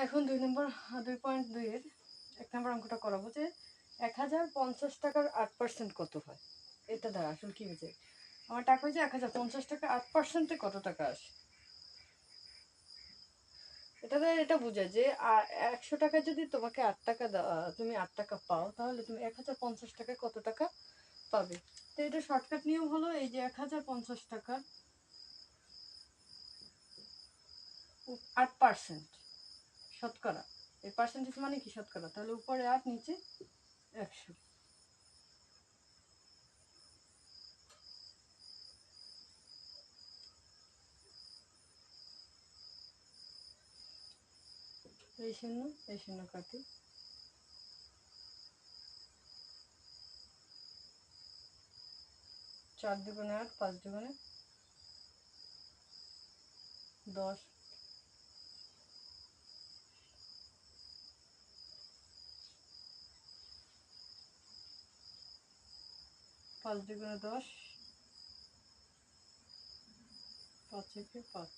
এখন 2.2 এর 1 নম্বর অঙ্কটা করাবো যে 1050 টাকার 8% কত হয়। এটা দ্বারা আসলে কি হয়েছে, আমার টাকা হয়েছে 1050 টাকা, 8%-এ কত টাকা আসে। এটা দ্বারা এটা বোঝায় যে 100 টাকা যদি তোমাকে 8 টাকা তুমি 8 টাকা পাও, তাহলে তুমি 1050 টাকায় কত টাকা পাবে। তো এটা শর্টকাট নিয়ম হলো এই যে 1050 টাকা 8% শতকরা, এই পার্সেন্টেজ মানে কি শতকরা, তাহলে উপরে 8 নিচে 100। এই শূন্য কাটি, 4 দুগুণে 8, 5 দুগুণে 10, 5 দুগুণে 10, 5 একে 5,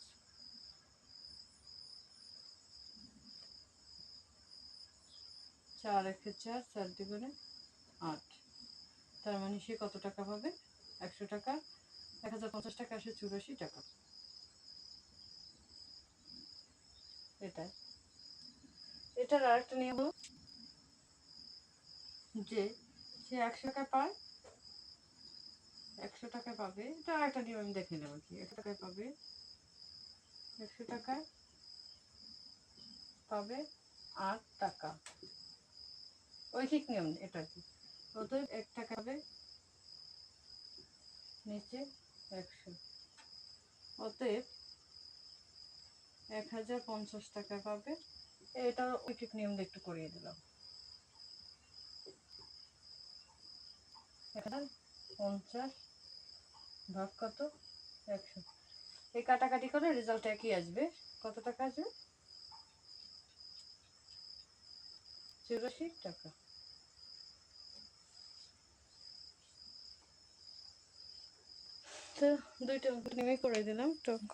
4 একে 4, 4 দুগুণে 8। তার মানে সে কত টাকা পাবে, 100 টাকা 1050 টাকা আসে 84 টাকা। এটার আরেকটা নিয়ম হলো যে সে 100 টাকা পায়, 100 টাকায় পাবে, এটা আরেকটা নিয়ম আমি দেখে নেব কি, 100 টাকায় পাবে, 100 টাকায় পাবে 8 টাকা, ঐকিক নিয়ম এটা কি। অতএব 1 টাকা পাবে নিচে 100, অতএব 1050 টাকা পাবে। এটা ঐকিক নিয়ম দিয়ে একটু করিয়ে দিলাম। 1050 ভাগ কত, 100, এই কাটাকাটি করে রেজাল্ট একই আসবে। কত টাকা আসবে, 84 টাকা। তো দুইটা অঙ্ক নিয়ে করে দিলাম, একটা অঙ্ক